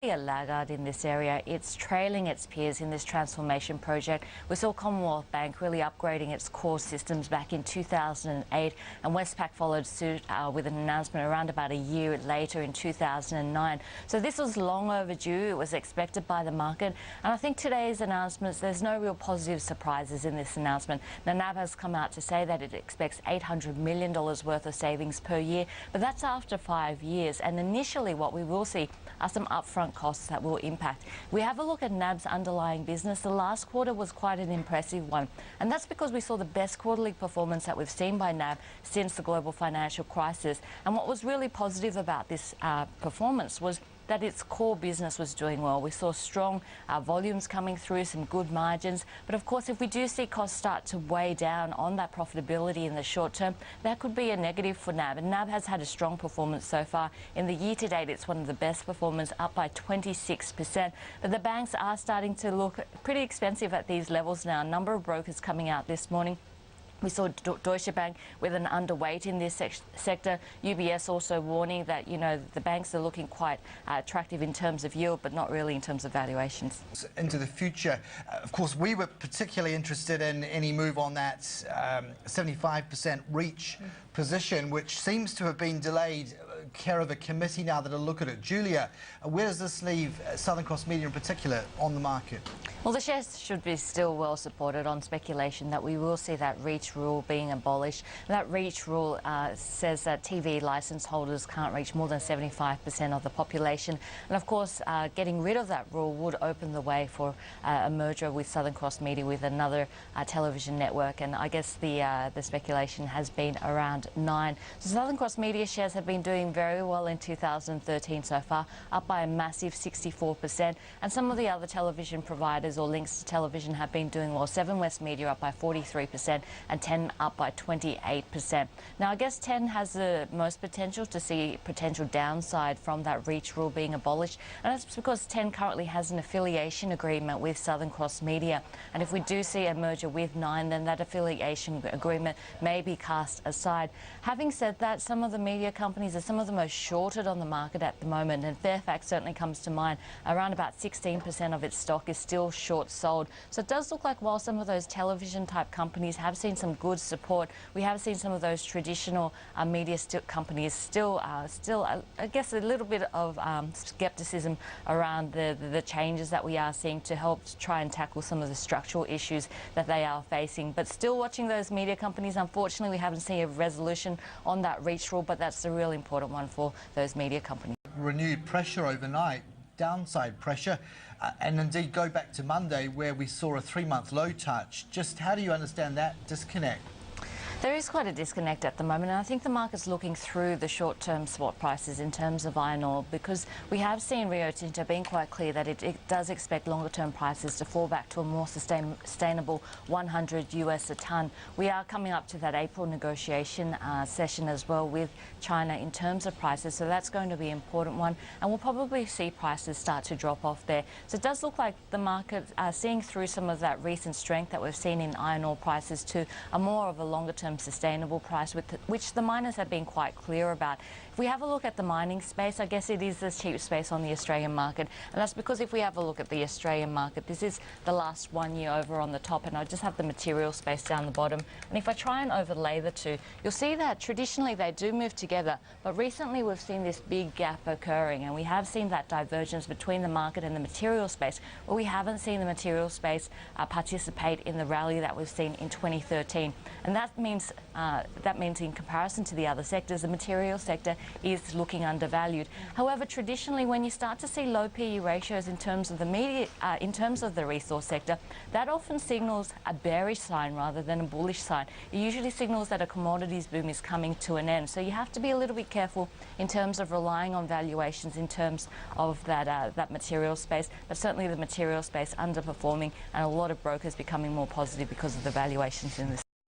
A laggard in this area. It's trailing its peers in this transformation project. We saw Commonwealth Bank really upgrading its core systems back in 2008, and Westpac followed suit with an announcement around about a year later in 2009. So this was long overdue. It was expected by the market, and I think today's announcements, there's no real positive surprises in this announcement. Now, NAB has come out to say that it expects $800 million worth of savings per year, but that's after 5 years, and initially what we will see are some upfront costs that will impact. We have a look at NAB's underlying business. The last quarter was quite an impressive one, and that's because we saw the best quarterly performance that we've seen by NAB since the global financial crisis. And what was really positive about this performance was that its core business was doing well. We saw strong volumes coming through, some good margins. But of course, if we do see costs start to weigh down on that profitability in the short term, that could be a negative for NAB. And NAB has had a strong performance so far. In the year to date, it's one of the best performers, up by 26%. But the banks are starting to look pretty expensive at these levels now. A number of brokers coming out this morning. We saw Deutsche Bank with an underweight in this sector. UBS also warning that, the banks are looking quite attractive in terms of yield, but not really in terms of valuations. Into the future, of course, we were particularly interested in any move on that 75% reach position, which seems to have been delayed. Care of a committee now that'll look at it. Julia, where does this leave Southern Cross Media in particular on the market? Well, the shares should be still well supported on speculation that we will see that reach rule being abolished. That reach rule says that TV licence holders can't reach more than 75% of the population. And of course, getting rid of that rule would open the way for a merger with Southern Cross Media with another television network. And I guess the speculation has been around 9. So Southern Cross Media shares have been doing very well in 2013 so far, up by a massive 64%. And some of the other television providers or links to television have been doing well. 7 West Media up by 43% and 10 up by 28%. Now, I guess 10 has the most potential to see potential downside from that reach rule being abolished. And that's because 10 currently has an affiliation agreement with Southern Cross Media. And if we do see a merger with 9, then that affiliation agreement may be cast aside. Having said that, some of the media companies are some of the most shorted on the market at the moment, and Fairfax certainly comes to mind. Around about 16% of its stock is still short sold. So it does look like while some of those television type companies have seen some good support, we have seen some of those traditional media companies still, I guess, a little bit of skepticism around the changes that we are seeing to help try and tackle some of the structural issues that they are facing. But still watching those media companies, unfortunately, we haven't seen a resolution on that reach rule, but that's the real important one for those media companies. Renewed pressure overnight, downside pressure, and indeed go back to Monday where we saw a 3-month low touch. Just how do you understand that disconnect? There is quite a disconnect at the moment, and I think the market's looking through the short-term spot prices in terms of iron ore, because we have seen Rio Tinto being quite clear that it does expect longer-term prices to fall back to a more sustainable $100 a tonne. We are coming up to that April negotiation session as well with China in terms of prices, so that's going to be an important one, and we'll probably see prices start to drop off there. So it does look like the market seeing through some of that recent strength that we've seen in iron ore prices to a more of a longer-term sustainable price, which the miners have been quite clear about. If we have a look at the mining space, I guess it is the cheap space on the Australian market, and that's because if we have a look at the Australian market, this is the last 1 year over on the top, and I just have the material space down the bottom. And if I try and overlay the two, you'll see that traditionally they do move together, but recently we've seen this big gap occurring, and we have seen that divergence between the market and the material space, where we haven't seen the material space participate in the rally that we've seen in 2013. And that means in comparison to the other sectors, the material sector is looking undervalued. However, traditionally, when you start to see low PE ratios in terms of the resource sector, that often signals a bearish sign rather than a bullish sign. It usually signals that a commodities boom is coming to an end. So you have to be a little bit careful in terms of relying on valuations in terms of that material space. But certainly the material space underperforming, and a lot of brokers becoming more positive because of the valuations in this.